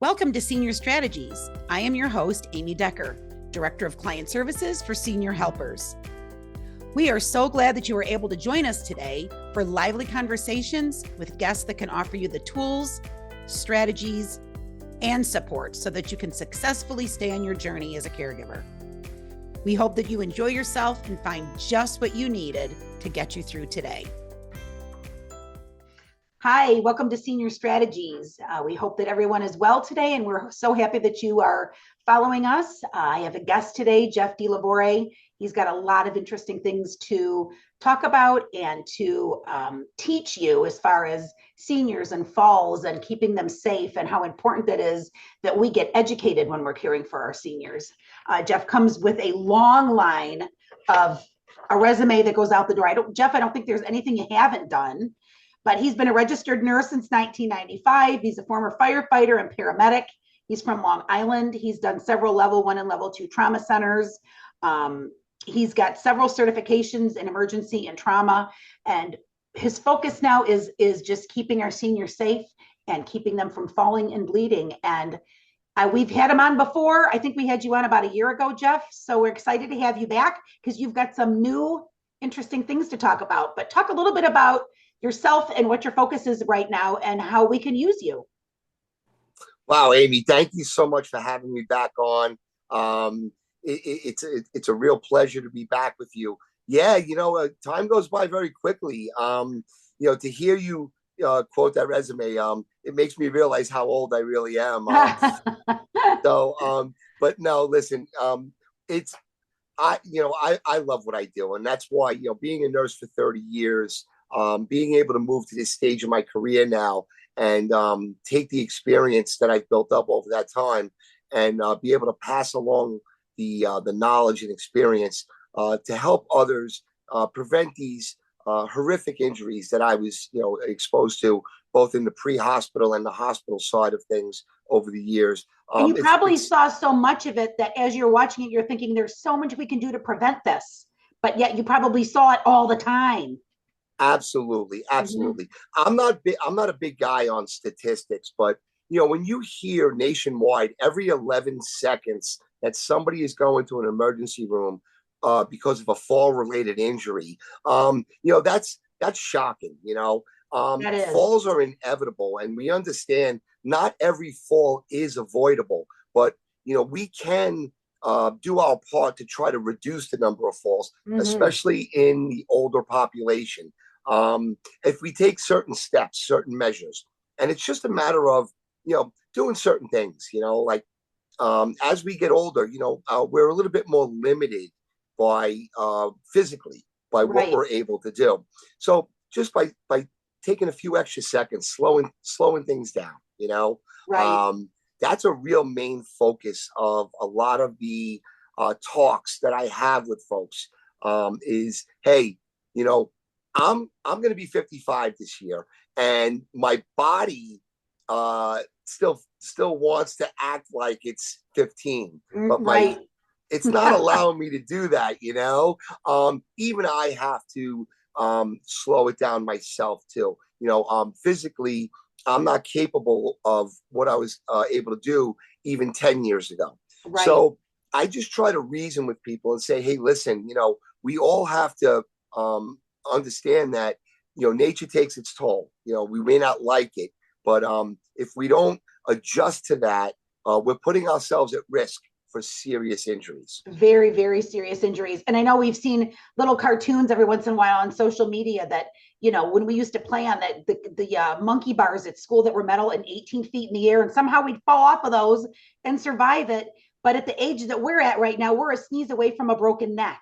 Welcome to Senior Strategies. I am your host, Amy Decker, Director of Client Services for Senior Helpers. We are so glad that you were able to join us today for lively conversations with guests that can offer you the tools, strategies, and support so that you can successfully stay on your journey as a caregiver. We hope that you enjoy yourself and find just what you needed to get you through today. Hi, welcome to Senior Strategies. We hope that everyone is well today, and we're so happy that you are following us. I have a guest today, Jeff DiLavore. He's got a lot of interesting things to talk about and to teach you as far as seniors and falls and keeping them safe and how important it is that we get educated when we're caring for our seniors. Jeff comes with a long line of a resume that goes out the door. Jeff, I don't think there's anything you haven't done. But he's been a registered nurse since 1995. He's a former firefighter and paramedic. He's from Long Island. He's done several level 1 and level 2 trauma centers. He's got several certifications in emergency and trauma. And his focus now is just keeping our seniors safe and keeping them from falling and bleeding. And we've had him on before. I think we had you on about a year ago, Jeff. So we're excited to have you back because you've got some new interesting things to talk about. But talk a little bit about yourself and what your focus is right now and how we can use you. Wow, Amy, thank you so much for having me back on. It's a real pleasure to be back with you. Yeah, time goes by very quickly. To hear you quote that resume, it makes me realize how old I really am. But no, listen, I love what I do, and that's why, being a nurse for 30 years, being able to move to this stage of my career now and take the experience that I've built up over that time and be able to pass along the knowledge and experience to help others prevent these horrific injuries that I was, exposed to both in the pre-hospital and the hospital side of things over the years. And you probably saw so much of it that as you're watching it, you're thinking there's so much we can do to prevent this, but yet you probably saw it all the time. Absolutely. Mm-hmm. I'm not a big guy on statistics, but when you hear nationwide every 11 seconds that somebody is going to an emergency room because of a fall-related injury, that's shocking. Falls are inevitable, and we understand not every fall is avoidable, but we can do our part to try to reduce the number of falls, mm-hmm. especially in the older population. If we take certain steps, certain measures, and it's just a matter of, doing certain things, like as we get older, we're a little bit more limited by physically by what right. we're able to do. So just by taking a few extra seconds, slowing things down, right. That's a real main focus of a lot of the talks that I have with folks is, hey, I'm going to be 55 this year, and my body still wants to act like it's 15, but right. It's not allowing me to do that. Even I have to slow it down myself too. Physically, I'm not capable of what I was able to do even 10 years ago. Right. So I just try to reason with people and say, hey, listen, we all have to understand that nature takes its toll. We may not like it, but if we don't adjust to that, we're putting ourselves at risk for serious injuries. Very, very serious injuries. And I know we've seen little cartoons every once in a while on social media that, when we used to play on the monkey bars at school that were metal and 18 feet in the air, and somehow we'd fall off of those and survive it. But at the age that we're at right now, we're a sneeze away from a broken neck,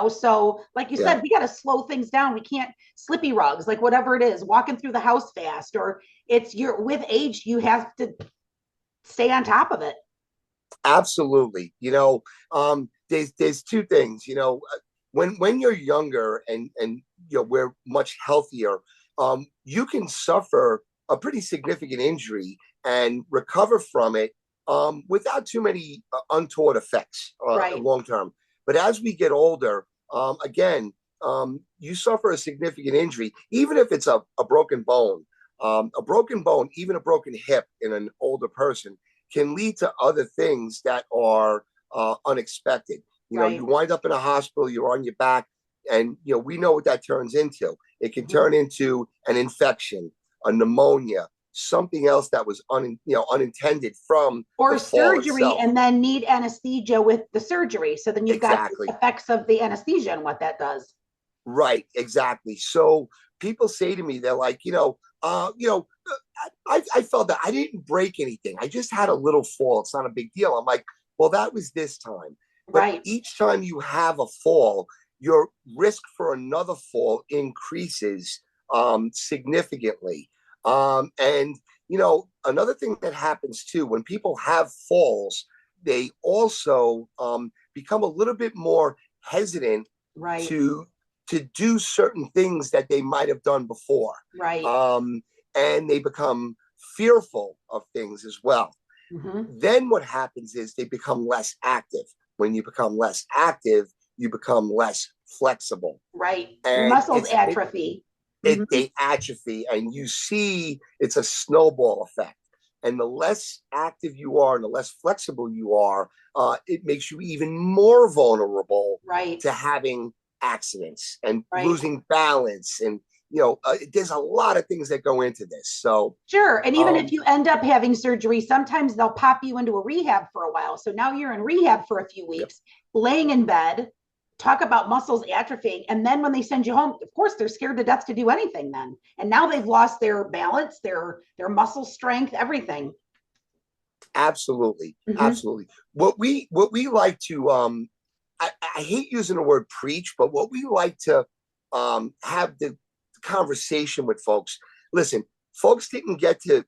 So like you said, we got to slow things down. We can't slippy rugs, like whatever it is, walking through the house fast, or with age, you have to stay on top of it. Absolutely. There's two things, when you're younger and we're much healthier, you can suffer a pretty significant injury and recover from it without too many untoward effects right. long term. But as we get older, again, you suffer a significant injury, even if it's a broken bone, even a broken hip in an older person can lead to other things that are unexpected. You know, Right. you wind up in a hospital, you're on your back, and we know what that turns into. It can Mhm. turn into an infection, a pneumonia, something else that was unintended from Or the fall surgery itself. and then need anesthesia with the surgery. So then you've got the Exactly. effects of the anesthesia and what that does. Right, exactly. So people say to me, they're like, I felt that I didn't break anything. I just had a little fall. It's not a big deal. I'm like, well, that was this time. But Right. each time you have a fall, your risk for another fall increases significantly. And another thing that happens too, when people have falls, they also become a little bit more hesitant Right. to do certain things that they might have done before. Right. And they become fearful of things as well. Mhm. Then what happens is they become less active. When you become less active, you become less flexible. Right. Your And muscles atrophy. Mhm. they atrophy, and you see it's a snowball effect. And the less active you are and the less flexible you are, it makes you even more vulnerable Right. to having accidents and Right. losing balance. And, there's a lot of things that go into this. So, Sure. And even if you end up having surgery, sometimes they'll pop you into a rehab for a while. So now you're in rehab for a few yep, weeks, laying in bed, talk about muscles atrophying. And then when they send you home, of course, they're scared to death to do anything then. And now they've lost their balance, their muscle strength, everything. absolutely, Mhm. absolutely. What we like to I hate using the word preach, but what we like to have the conversation with folks. Listen, folks didn't get to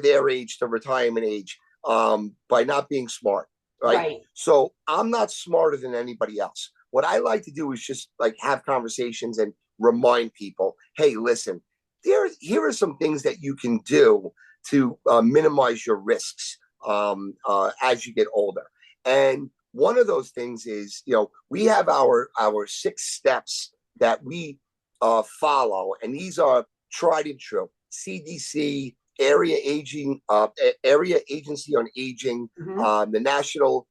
their age, to retirement age, by not being smart, right? Right. So I'm not smarter than anybody else. What I like to do is just like have conversations and remind people, hey, listen, here are some things that you can do to minimize your risks as you get older. And one of those things is, we have our 6 steps that we follow, and these are tried and true. CDC, area agency on aging, Mhm. the National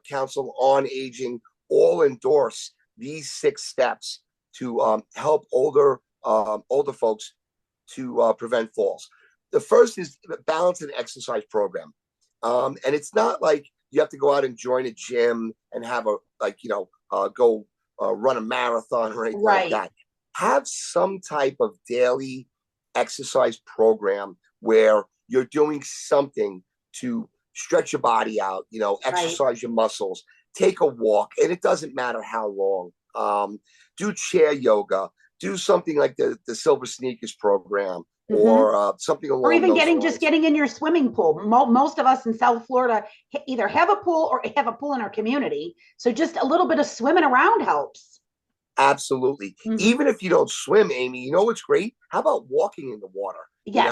Council on Aging, all endorse these 6 steps to help older folks to prevent falls. The first is balance and exercise program, and it's not like you have to go out and join a gym and have go run a marathon or anything like Right. that. Have some type of daily exercise program where you're doing something to stretch your body out, Right. exercise your muscles, take a walk, and it doesn't matter how long. Do chair yoga, do something like the Silver Sneakers program, Mhm. or something Or along even those lines. just getting in your swimming pool. Most of us in South Florida either have a pool or have a pool in our community. So just a little bit of swimming around helps. Absolutely. Mhm. Even if you don't swim, Amy, you know what's great? How about walking in the water? Yes.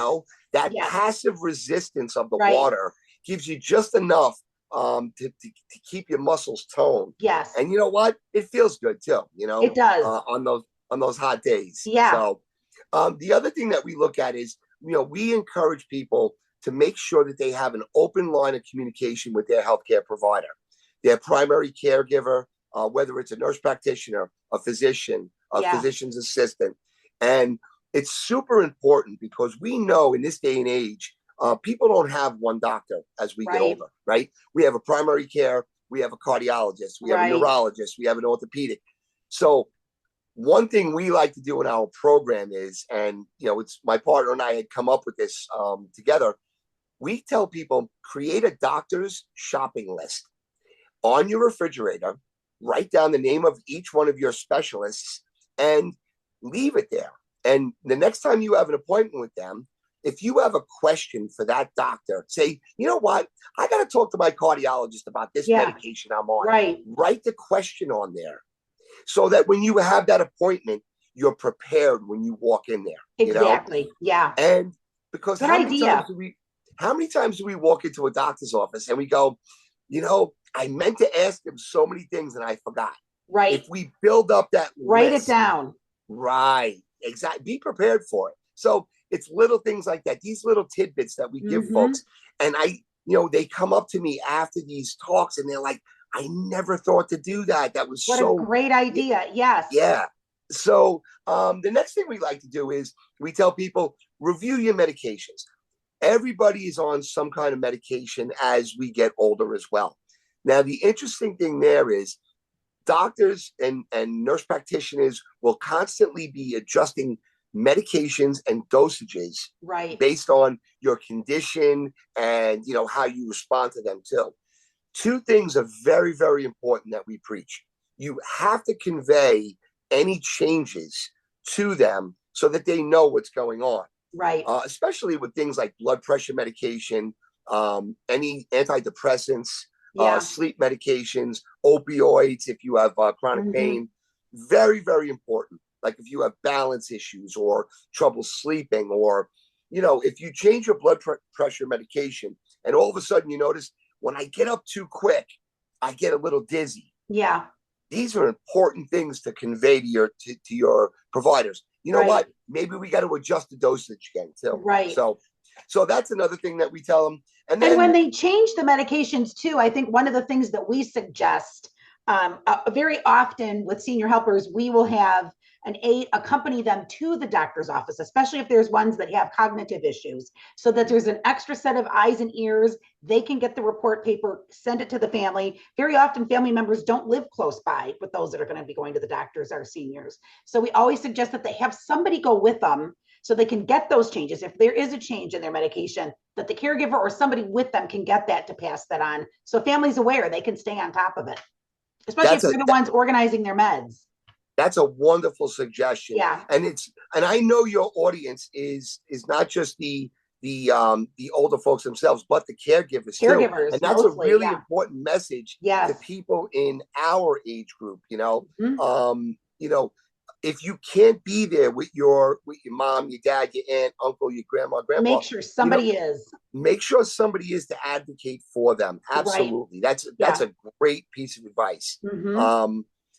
That Yes. passive resistance of the Right. water gives you just enough to keep your muscles toned. Yes. And you know what? It feels good too, It does. On those hot days. Yeah. So the other thing that we look at is, we encourage people to make sure that they have an open line of communication with their healthcare provider, their primary caregiver, whether it's a nurse practitioner, a physician, a Yeah. physician's assistant. And it's super important because we know in this day and age, people don't have one doctor as we get Right. older, right? We have a primary care, we have a cardiologist, we have a Right. neurologist, we have an orthopedic. So one thing we like to do in our program is, and it's my partner and I had come up with this together. We tell people, create a doctor's shopping list on your refrigerator, write down the name of each one of your specialists, and leave it there. And the next time you have an appointment with them, if you have a question for that doctor, say, you know what, I got to talk to my cardiologist about this Yeah. medication I'm on. Right. Write the question on there so that when you have that appointment, you're prepared when you walk in there. Exactly. Yeah. And because Good idea. how many times do we walk into a doctor's office and we go, I meant to ask him so many things and I forgot. Right. If we build up that Write list, it down. right, exactly, be prepared for it. So it's little things like that, these little tidbits that we give Mhm. folks. And they come up to me after these talks and they're like, I never thought to do that. That was What a great idea. Yes. Yeah. So the next thing we like to do is we tell people, review your medications. Everybody is on some kind of medication as we get older as well. Now, the interesting thing there is doctors and nurse practitioners will constantly be adjusting medications and dosages based on your condition and how you respond to them too. Two things are very, very important that we preach. You have to convey any changes to them so that they know what's going on. Right. Especially with things like blood pressure medication, any antidepressants, sleep medications, opioids, if you have chronic pain. Very, very important. Like if you have balance issues or trouble sleeping, or, if you change your blood pressure medication and all of a sudden you notice, when I get up too quick, I get a little dizzy. Yeah. These are important things to convey to your providers. You know what? Maybe we got to adjust the dosage again too. Right. So that's another thing that we tell them. And when they change the medications too, I think one of the things that we suggest very often with senior helpers, we will have an aide accompany them to the doctor's office, especially if there's ones that have cognitive issues, so that there's an extra set of eyes and ears. They can get the report paper, send it to the family. Very often family members don't live close by with those that are going to be going to the doctors, our seniors. So we always suggest that they have somebody go with them so they can get those changes. If there is a change in their medication, that the caregiver or somebody with them can get that to pass that on. So families aware, they can stay on top of it, especially if they're the ones organizing their meds. That's a wonderful suggestion. Yeah. And I know your audience is not just the older folks themselves, but the caregivers too. And that's mostly, a really important message to people in our age group. If you can't be there with your mom, your dad, your aunt, uncle, your grandma, grandpa, make sure somebody is. Make sure somebody is to advocate for them. Absolutely. Right. That's a great piece of advice.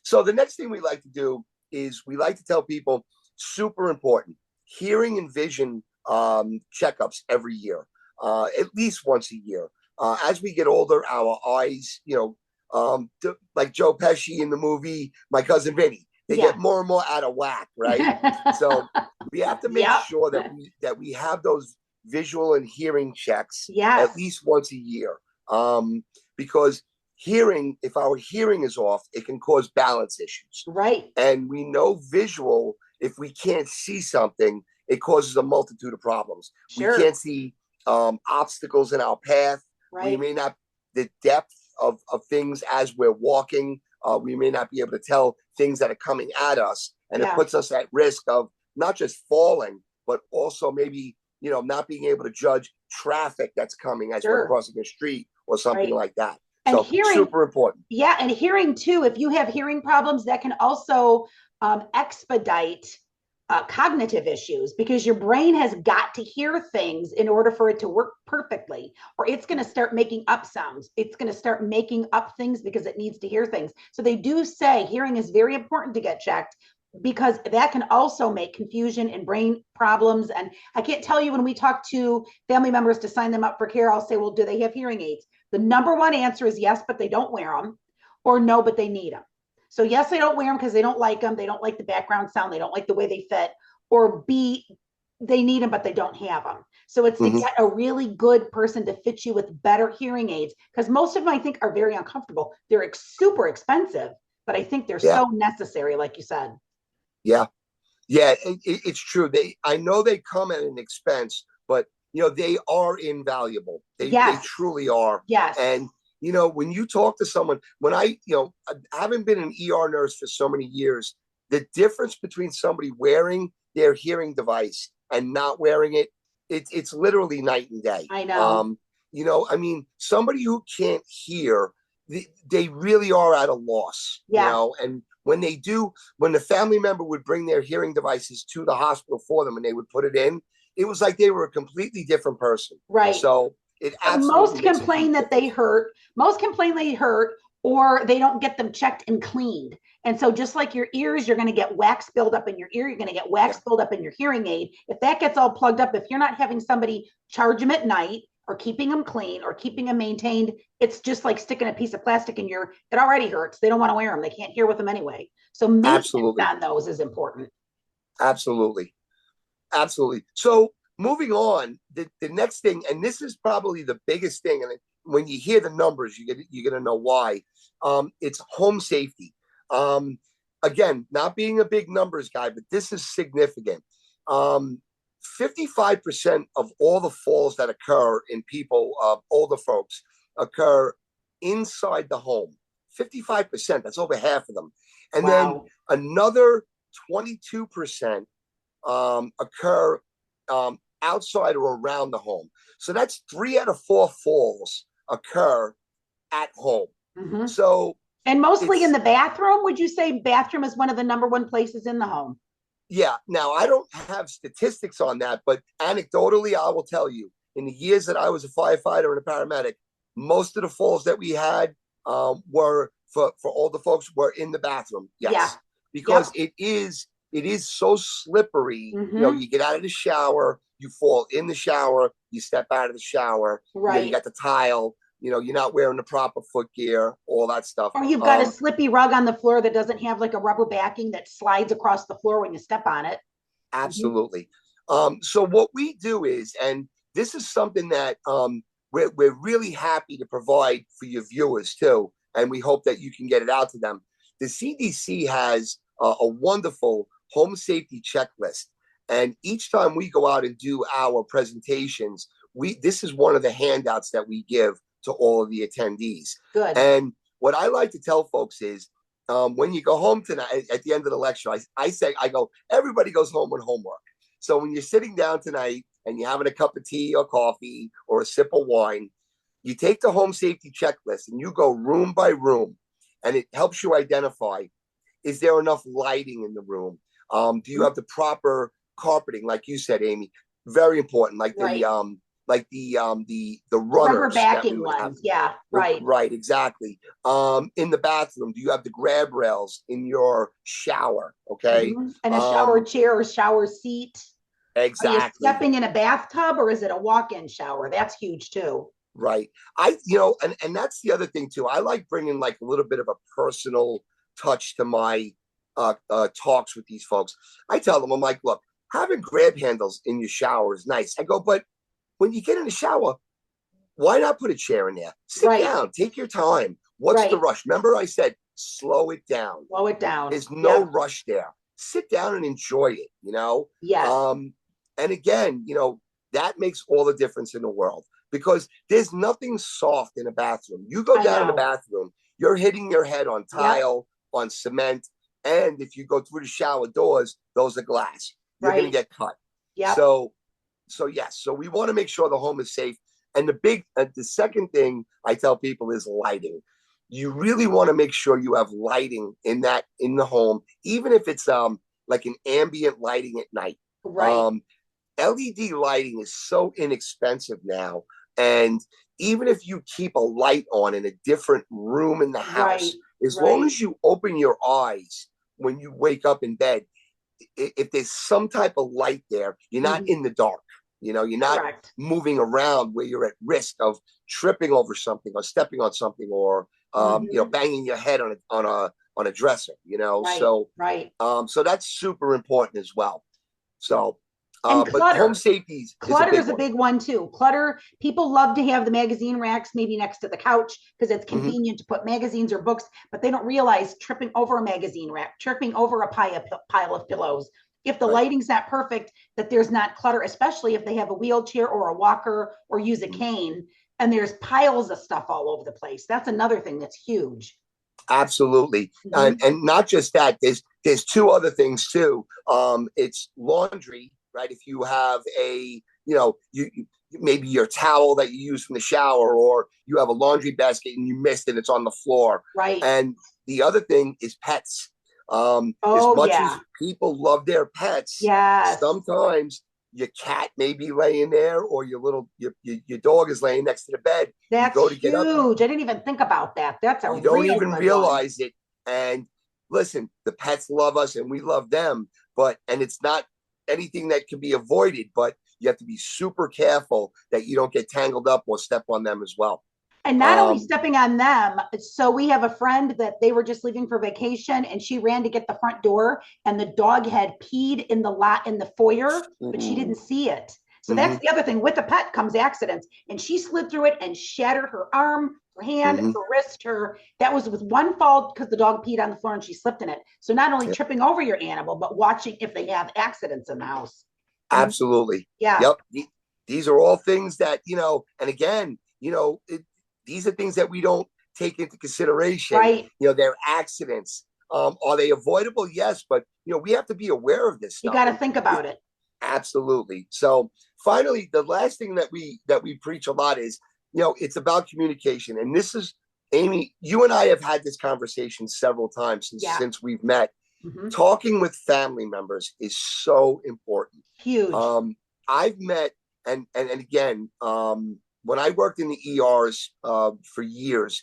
So the next thing we like to do is we like to tell people, super important, hearing and vision checkups every year, at least once a year. As we get older, our eyes, like Joe Pesci in the movie My Cousin Vinny, they get more and more out of whack, right? So we have to make sure that we have those visual and hearing checks at least once a year, because hearing, if our hearing is off, it can cause balance issues. Right. And we know visual, if we can't see something, it causes a multitude of problems. Sure. We can't see obstacles in our path. Right. We may not, the depth of things as we're walking, we may not be able to tell things that are coming at us. And it puts us at risk of not just falling, but also maybe, not being able to judge traffic that's coming as we're crossing the street or something like that. And so hearing, super important. Yeah, and hearing too, if you have hearing problems, that can also expedite cognitive issues, because your brain has got to hear things in order for it to work perfectly, or it's going to start making up sounds. It's going to start making up things because it needs to hear things. So they do say hearing is very important to get checked, because that can also make confusion and brain problems. And I can't tell you, when we talk to family members to sign them up for care, I'll say, well, do they have hearing aids? The number one answer is yes, but they don't wear them, or no, but they need them. So yes, they don't wear them because they don't like them. They don't like the background sound. They don't like the way they fit. Or B, they need them, but they don't have them. So it's to get a really good person to fit you with better hearing aids, because most of them, I think, are very uncomfortable. They're super expensive, but I think they're so necessary, like you said. Yeah. It's true. I know they come at an expense, but they are invaluable. They truly are. Yes. And when you talk to someone, when I haven't been an ER nurse for so many years, the difference between somebody wearing their hearing device and not wearing it, it's literally night and day. I know. Somebody who can't hear, they really are at a loss. And when the family member would bring their hearing devices to the hospital for them and they would put it in, it was like they were a completely different person. Right. So most complain that they hurt. Most complain they hurt, or they don't get them checked and cleaned. And so just like your ears, you're going to get wax build up in your ear. You're going to get wax build up in your hearing aid. If that gets all plugged up, if you're not having somebody charge them at night, or keeping them clean or keeping them maintained, it's just like sticking a piece of plastic in your, it already hurts. They don't want to wear them. They can't hear with them anyway. So maintenance Absolutely. on those is important. Absolutely. Absolutely. So moving on, the next thing, and this is probably the biggest thing, and when you hear the numbers, you're going to know why. It's home safety. Again, not being a big numbers guy, but this is significant. 55% of all the falls that occur in people, older folks, occur inside the home. 55%, that's over half of them. And Wow. then another 22% occur outside or around the home. So that's 3 out of 4 falls occur at home. Mm-hmm. So, and mostly in the bathroom. Would you say bathroom is one of the number one places in the home? Yeah. Now, I don't have statistics on that, but anecdotally, I will tell you, in the years that I was a firefighter and a paramedic, most of the falls that we had were for older folks were in the bathroom. Yes. Yeah. Because it is so slippery. Mm-hmm. You know, you get out of the shower, you fall in the shower, you step out of the shower, right. You got the tile, you're not wearing the proper foot gear, all that stuff. Or you've got a slippy rug on the floor that doesn't have like a rubber backing that slides across the floor when you step on it. Absolutely. Mm-hmm. So what we do is, and this is something that we're really happy to provide for your viewers too, and we hope that you can get it out to them. The CDC has a wonderful home safety checklist. And each time we go out and do our presentations, this is one of the handouts that we give to all of the attendees. Good. And what I like to tell folks is when you go home tonight, at the end of the lecture, I go, everybody goes home with homework. So when you're sitting down tonight and you're having a cup of tea or coffee or a sip of wine, you take the home safety checklist and you go room by room, and it helps you identify, is there enough lighting in the room? Do you have the proper carpeting, like you said, Amy? Very important, like right. the runners, rubber backing ones. Yeah, right. Right, exactly. In the bathroom, do you have the grab rails in your shower? Okay. Mm-hmm. And a shower chair or shower seat. Exactly. Are you stepping in a bathtub or is it a walk-in shower? That's huge too. Right. And that's the other thing too. I like bringing like a little bit of a personal touch to my talks with these folks. I tell them, I'm like, look, having grab handles in your shower is nice. I go, but when you get in the shower, why not put a chair in there? Sit down, take your time. What's the rush? Remember I said, slow it down. Slow it down. There's no rush there. Sit down and enjoy it, Yes. And again, that makes all the difference in the world, because there's nothing soft in a bathroom. You go down in the bathroom, you're hitting your head on tile, on cement. And if you go through the shower doors, those are glass. You're going to get cut. Yeah. So yes. So we want to make sure the home is safe. And the second thing I tell people is lighting. You really want to make sure you have lighting in the home, even if it's like an ambient lighting at night. Right. LED lighting is so inexpensive now. And even if you keep a light on in a different room in the house, as long as you open your eyes when you wake up in bed, if there's some type of light there, you're not in the dark. You're not moving around where you're at risk of tripping over something or stepping on something or banging your head on a dresser. So that's super important as well. So. And but home safety clutter is a big one too. Clutter, people love to have the magazine racks maybe next to the couch because it's convenient to put magazines or books, but they don't realize tripping over a magazine rack, tripping over a pile of pillows. If the lighting's not perfect, that there's not clutter, especially if they have a wheelchair or a walker or use a cane and there's piles of stuff all over the place. That's another thing that's huge. Absolutely. And not just that, there's two other things too. It's laundry. Right. If you have maybe your towel that you use from the shower, or you have a laundry basket and you missed it, it's on the floor. Right. And the other thing is pets. As much as people love their pets, sometimes your cat may be laying there, or your dog is laying next to the bed. That's huge. I didn't even think about that. That's a real good one. You don't even realize it. And listen, the pets love us and we love them, and it's not anything that can be avoided, but you have to be super careful that you don't get tangled up or step on them as well. And not only stepping on them, so we have a friend that they were just leaving for vacation and she ran to get the front door and the dog had peed in the lot in the foyer, but she didn't see it. So that's the other thing. With the pet comes accidents, and she slid through it and shattered her arm, her hand, her wrist, that was with one fall because the dog peed on the floor and she slipped in it. So not only tripping over your animal, but watching if they have accidents in the house. Absolutely. Yeah. Yep. These are all things that, and again, these are things that we don't take into consideration. Right. They're accidents. Are they avoidable? Yes, but we have to be aware of this stuff. You got to think about it. Absolutely. So finally, the last thing that we preach a lot is, it's about communication. And this is, Amy, you and I have had this conversation several times since we've met. Talking with family members is so important. Huge. I've met, and again, when I worked in the ERs for years,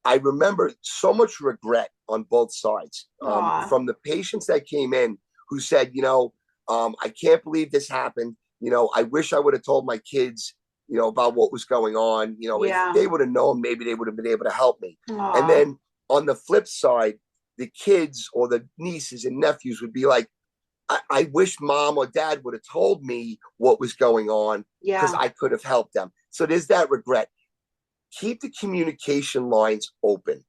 I remember so much regret on both sides, from the patients that came in who said, I can't believe this happened. I wish I would have told my kids, about what was going on. If they would have known, maybe they would have been able to help me. Aww. And then on the flip side, the kids or the nieces and nephews would be like, I wish mom or dad would have told me what was going on because I could have helped them. So there's that regret. Keep the communication lines open.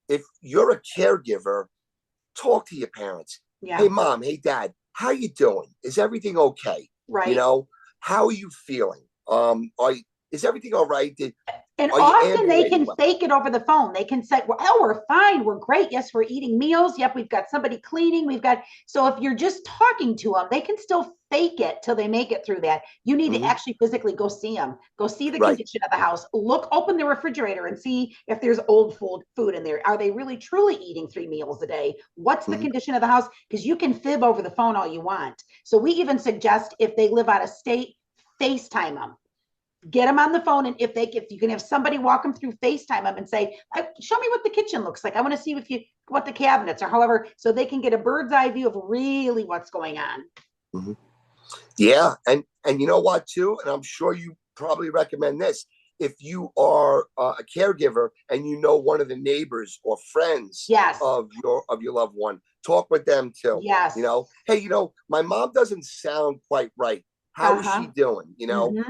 If you're a caregiver, talk to your parents. Yeah. Hey, mom, hey, dad, how you doing? Is everything okay? Right. How are you feeling? Is everything all right? And often they can fake it over the phone. They can say, well, we're fine. We're great. Yes, we're eating meals. Yep, we've got somebody cleaning. So if you're just talking to them, they can still fake it till they make it through that. You need to actually physically go see them. Go see the condition of the house. Open the refrigerator and see if there's old food in there. Are they really, truly eating 3 meals a day? What's the condition of the house? Because you can fib over the phone all you want. So we even suggest if they live out of state, FaceTime them. Get them on the phone, and if you can have somebody walk them through, FaceTime them and say, show me what the kitchen looks like. I want to see what the cabinets are, however, so they can get a bird's eye view of really what's going on. Yeah, and you know what too, and I'm sure you probably recommend this. If you are a caregiver and one of the neighbors or friends of your loved one, talk with them too. Yes. Hey, my mom doesn't sound quite right. How is she doing?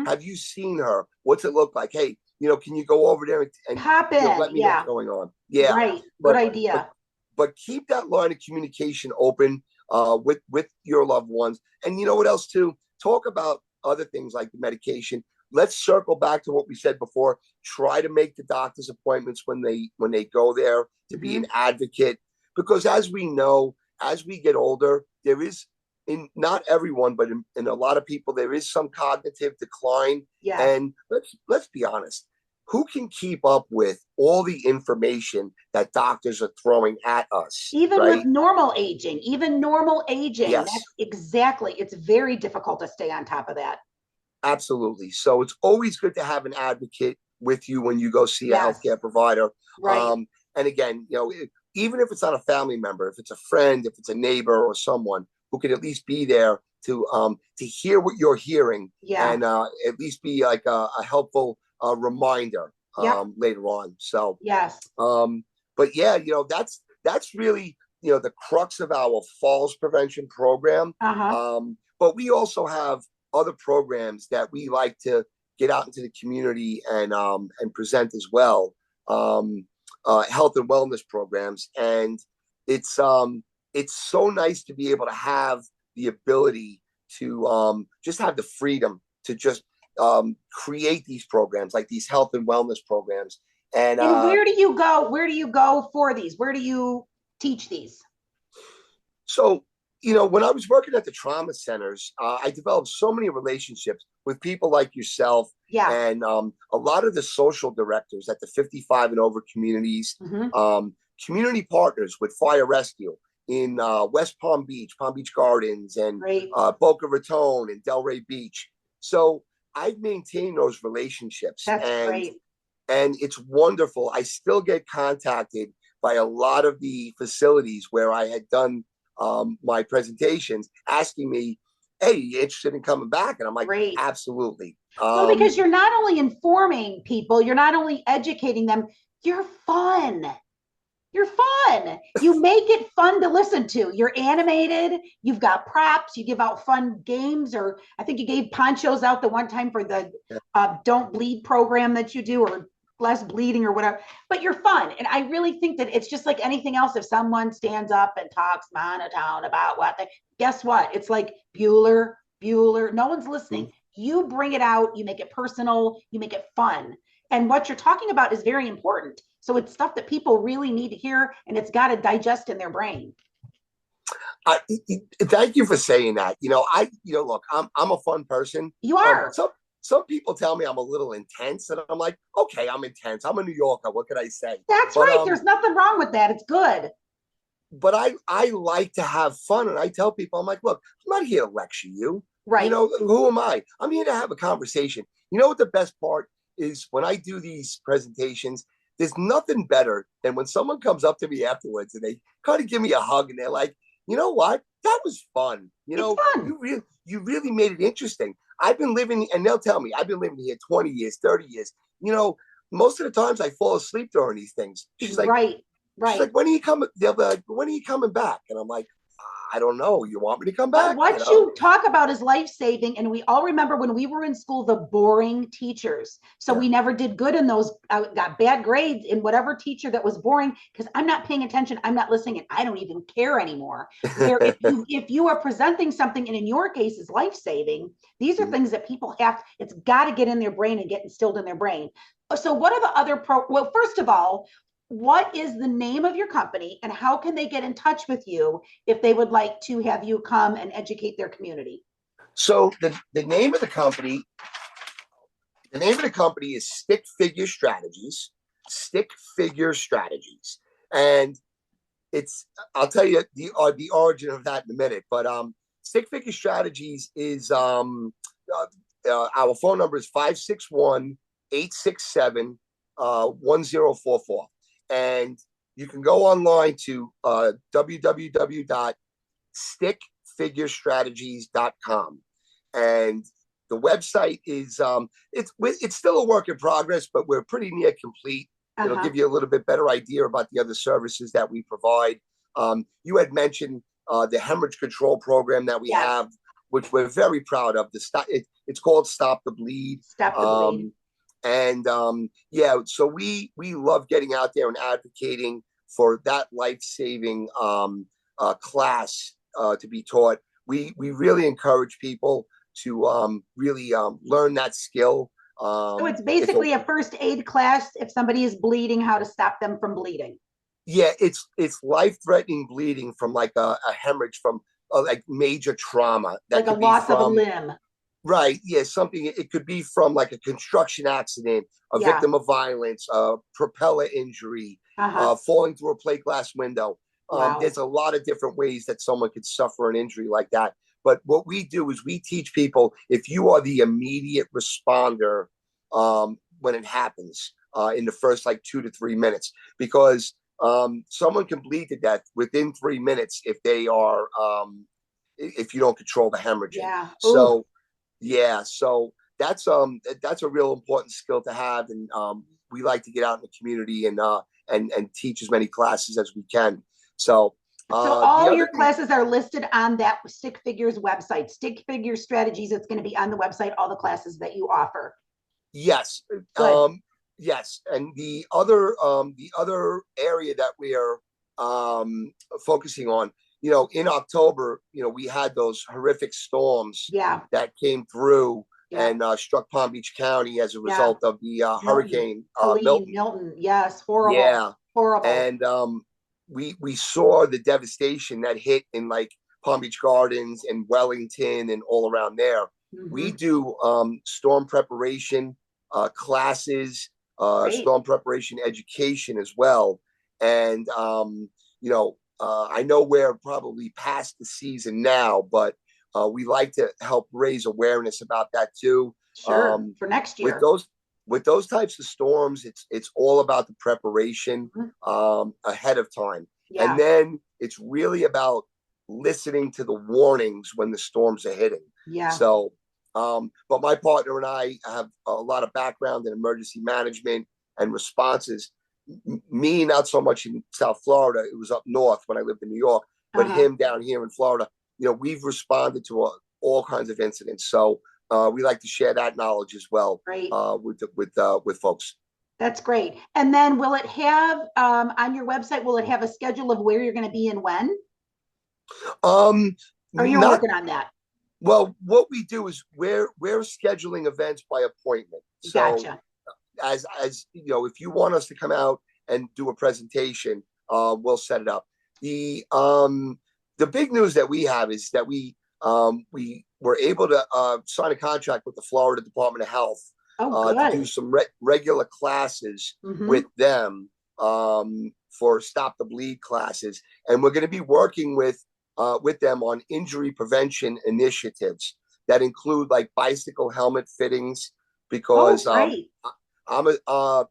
Have you seen her? What's it look like? Hey, can you go over there and pop in? Let me know what's going on. Yeah. Right. Good idea. But keep that line of communication open with your loved ones. And you know what else too? Talk about other things like the medication. Let's circle back to what we said before. Try to make the doctor's appointments when they go there to be an advocate. Because as we know, as we get older, there is, in not everyone, but in a lot of people, there is some cognitive decline. Yeah. And let's be honest, who can keep up with all the information that doctors are throwing at us? Even with normal aging, Yes. That's exactly, it's very difficult to stay on top of that. Absolutely. So it's always good to have an advocate with you when you go see a healthcare provider. Right. And again, even if it's not a family member, if it's a friend, if it's a neighbor or someone who can at least be there to hear what you're hearing and at least be like a helpful reminder later on. So but yeah, that's really the crux of our falls prevention program. But we also have other programs that we like to get out into the community and present as well. Health and wellness programs, and it's so nice to be able to have the ability to just have the freedom to just create these programs, like these health and wellness programs. And where do you go? Where do you go for these? Where do you teach these? So, when I was working at the trauma centers, I developed so many relationships with people like yourself and a lot of the social directors at the 55 and over communities, community partners with fire rescue in West Palm Beach Gardens, and Boca Raton and Delray Beach. So I've maintained those relationships. That's great. And it's wonderful. I still get contacted by a lot of the facilities where I had done my presentations, asking me, hey, you interested in coming back? And I'm like, Great. absolutely. Well, because you're not only informing people, you're not only educating them, you're fun. You're fun. You make it fun to listen to. You're animated. You've got props. You give out fun games, or I think you gave ponchos out the one time for the Don't Bleed program that you do, or less bleeding or whatever. But you're fun. And I really think that it's just like anything else. If someone stands up and talks monotone about what they, guess what? It's like Bueller, no one's listening. You bring it out, you make it personal, you make it fun. And what you're talking about is very important. So it's stuff that people really need to hear, and it's got to digest in their brain. Thank you for saying that. Look, I'm a fun person. You are. Some people tell me I'm a little intense, and I'm like, okay, I'm intense. I'm a New Yorker. What could I say? That's right. There's nothing wrong with that. It's good. But I like to have fun, and I tell people, I'm like, look, I'm not here to lecture you. Right. Who am I? I'm here to have a conversation. You know what the best part is? When I do these presentations, there's nothing better than when someone comes up to me afterwards and they kind of give me a hug and they're like, you know what? That was fun. Fun. You really made it interesting. I've been living, and they'll tell me, I've been living here 20 years, 30 years. Most of the times I fall asleep during these things. She's like, right. She's like, when are you coming? They'll be like, when are you coming back? And I'm like, I don't know. You want me to come back? But what you talk about is life-saving. And we all remember when we were in school, the boring teachers. So we never did good in those, got bad grades in whatever teacher that was boring, because I'm not paying attention. I'm not listening, and I don't even care anymore. If you are presenting something, and in your case is life-saving, these are things that people it's got to get in their brain and get instilled in their brain. So what are the other well, first of all, what is the name of your company, and how can they get in touch with you if they would like to have you come and educate their community? So the name of the company is Stick Figure Strategies. Stick Figure Strategies, and I'll tell you the origin of that in a minute. But Stick Figure Strategies is our phone number is 561-867-1044. And you can go online to www.stickfigurestrategies.com. And the website is it's still a work in progress, but we're pretty near complete. It'll give you a little bit better idea about the other services that we provide. You had mentioned the hemorrhage control program that we have, which we're very proud of. It's called Stop the Bleed. Stop the Bleed. And so we love getting out there and advocating for that life-saving class to be taught. We really encourage people to really learn that skill. So it's basically a first aid class if somebody is bleeding, how to stop them from bleeding. Yeah, it's life-threatening bleeding from like a hemorrhage from like major trauma. Like a loss of a limb. Right. Yeah. Something, it could be from like a construction accident, a victim of violence, a propeller injury, falling through a plate glass window. There's a lot of different ways that someone could suffer an injury like that. But what we do is we teach people, if you are the immediate responder when it happens in the first like 2 to 3 minutes, because someone can bleed to death within 3 minutes if they are if you don't control the hemorrhaging. Yeah. So so that's a real important skill to have, and we like to get out in the community and teach as many classes as we can. So all your classes are listed on that Stick Figures website, Stick Figure Strategies. It's going to be on the website, all the classes that you offer. Yes. Yes. And the other area that we are focusing on, in October, we had those horrific storms that came through and struck Palm Beach County as a result of the hurricane Milton. Yes, horrible. Yeah, horrible. And we saw the devastation that hit in like Palm Beach Gardens and Wellington and all around there. We do storm preparation classes, storm preparation education as well, and I know we're probably past the season now, but we like to help raise awareness about that too. Sure, for next year. With those types of storms, it's all about the preparation ahead of time. Yeah. And then it's really about listening to the warnings when the storms are hitting. Yeah. So, but my partner and I have a lot of background in emergency management and responses. Me, not so much in South Florida. It was up north when I lived in New York, but him down here in Florida. We've responded to all kinds of incidents. So we like to share that knowledge as well. Great. With folks. That's great. And then will it have on your website, will it have a schedule of where you're going to be and when? Or you're working on that? Well, what we do is we're scheduling events by appointment. So gotcha. As if you want us to come out and do a presentation, we'll set it up. The big news that we have is that we were able to sign a contract with the Florida Department of Health to do some regular classes with them for Stop the Bleed classes, and we're going to be working with them on injury prevention initiatives that include like bicycle helmet fittings, because I'm a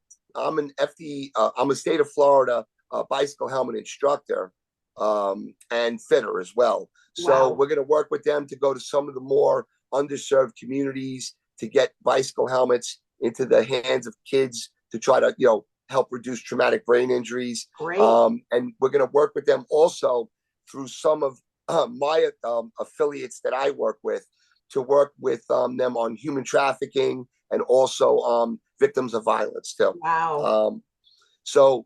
state of Florida bicycle helmet instructor and fitter as well. So we're going to work with them to go to some of the more underserved communities to get bicycle helmets into the hands of kids to try to help reduce traumatic brain injuries. Great. And we're going to work with them also through some of my affiliates that I work with to work with them on human trafficking and also victims of violence too. Wow. So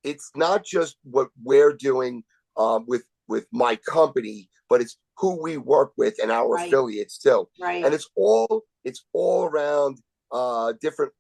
it's not just what we're doing with my company, but it's who we work with and our affiliates too. Right. And it's all around different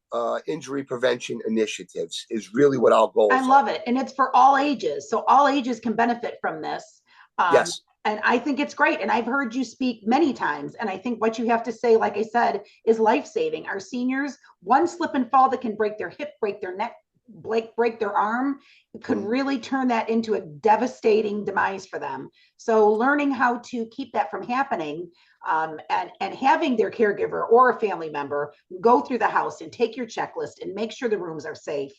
injury prevention initiatives is really what our goal is. I love it. And it's for all ages. So all ages can benefit from this. Yes. And I think it's great. And I've heard you speak many times. And I think what you have to say, like I said, is life-saving. Our seniors, one slip and fall that can break their hip, break their neck, break their arm, could really turn that into a devastating demise for them. So learning how to keep that from happening, and having their caregiver or a family member go through the house and take your checklist and make sure the rooms are safe,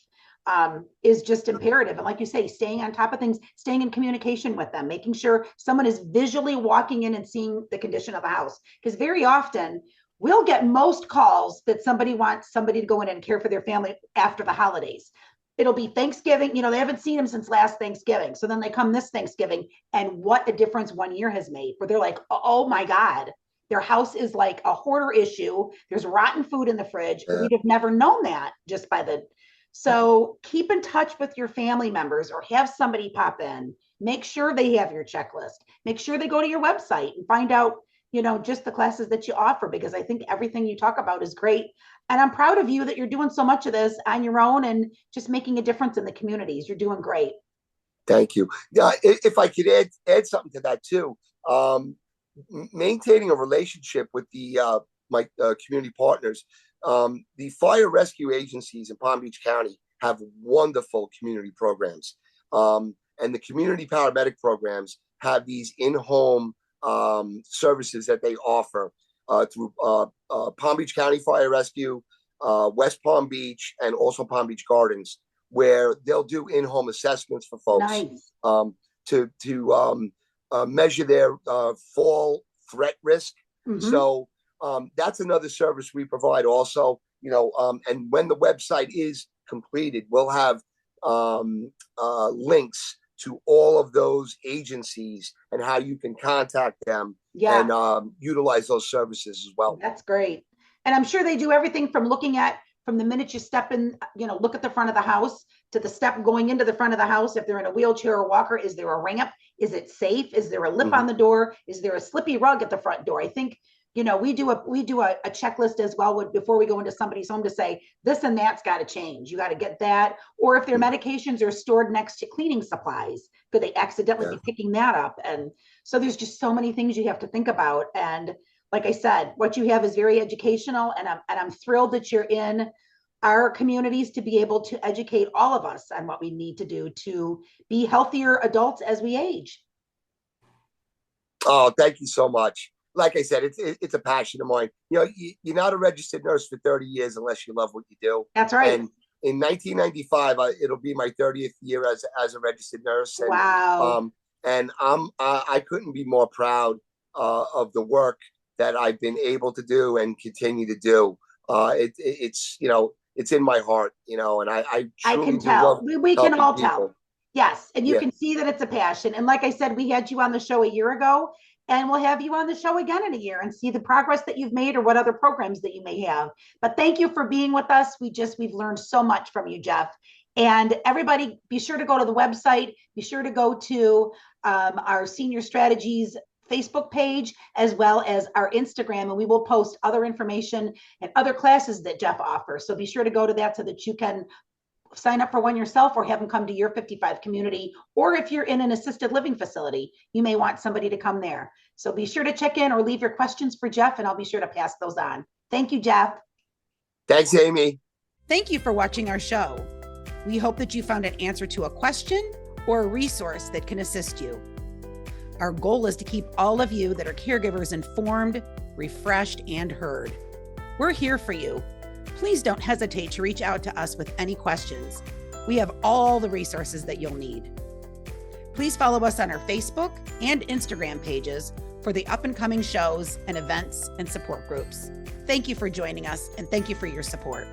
is just imperative. And like you say, staying on top of things, staying in communication with them, making sure someone is visually walking in and seeing the condition of the house. Because very often we'll get most calls that somebody wants somebody to go in and care for their family after the holidays. It'll be Thanksgiving, they haven't seen them since last Thanksgiving. So then they come this Thanksgiving, and what a difference 1 year has made, where they're like, oh my God, their house is like a hoarder issue. There's rotten food in the fridge. Yeah. We'd have never known that just by so keep in touch with your family members or have somebody pop in, make sure they have your checklist, make sure they go to your website and find out, just the classes that you offer, because I think everything you talk about is great. And I'm proud of you that you're doing so much of this on your own and just making a difference in the communities. You're doing great. Thank you. If I could add something to that too, maintaining a relationship with my community partners. The fire rescue agencies in Palm Beach County have wonderful community programs. And the community paramedic programs have these in-home services that they offer through Palm Beach County Fire Rescue, West Palm Beach, and also Palm Beach Gardens, where they'll do in-home assessments for folks. Nice. To measure their fall threat risk. So that's another service we provide also, and when the website is completed, we'll have links to all of those agencies and how you can contact them and utilize those services as well. That's great. And I'm sure they do everything from from the minute you step in, look at the front of the house, to the step going into the front of the house. If they're in a wheelchair or walker, is there a ramp? Is it safe? Is there a lip on the door? Is there a slippy rug at the front door? I think, we do a checklist as well before we go into somebody's home to say this and that's got to change. You got to get that. Or if their medications are stored next to cleaning supplies, could they accidentally be picking that up? And so there's just so many things you have to think about. And like I said, what you have is very educational, and I'm thrilled that you're in our communities to be able to educate all of us on what we need to do to be healthier adults as we age. Oh, thank you so much. Like I said, it's a passion of mine. You're not a registered nurse for 30 years unless you love what you do. That's right. And in 1995, it'll be my 30th year as a registered nurse. And, wow. And I couldn't be more proud of the work that I've been able to do and continue to do. It's it's in my heart, and I truly can do tell. love We can helping all people. tell. Yes. And you Yeah. can see that it's a passion. And like I said, we had you on the show a year ago, and we'll have you on the show again in a year and see the progress that you've made or what other programs that you may have. But thank you for being with us. We've learned so much from you, Jeff. And everybody, be sure to go to the website. Be sure to go to our Senior Strategies Facebook page, as well as our Instagram, and we will post other information and other classes that Jeff offers. So be sure to go to that so that you can sign up for one yourself or have them come to your 55 community. Or if you're in an assisted living facility, you may want somebody to come there. So be sure to check in or leave your questions for Jeff, and I'll be sure to pass those on. Thank you, Jeff. Thanks, Amy. Thank you for watching our show. We hope that you found an answer to a question or a resource that can assist you. Our goal is to keep all of you that are caregivers informed, refreshed, and heard. We're here for you. Please don't hesitate to reach out to us with any questions. We have all the resources that you'll need. Please follow us on our Facebook and Instagram pages for the up-and-coming shows and events and support groups. Thank you for joining us, and thank you for your support.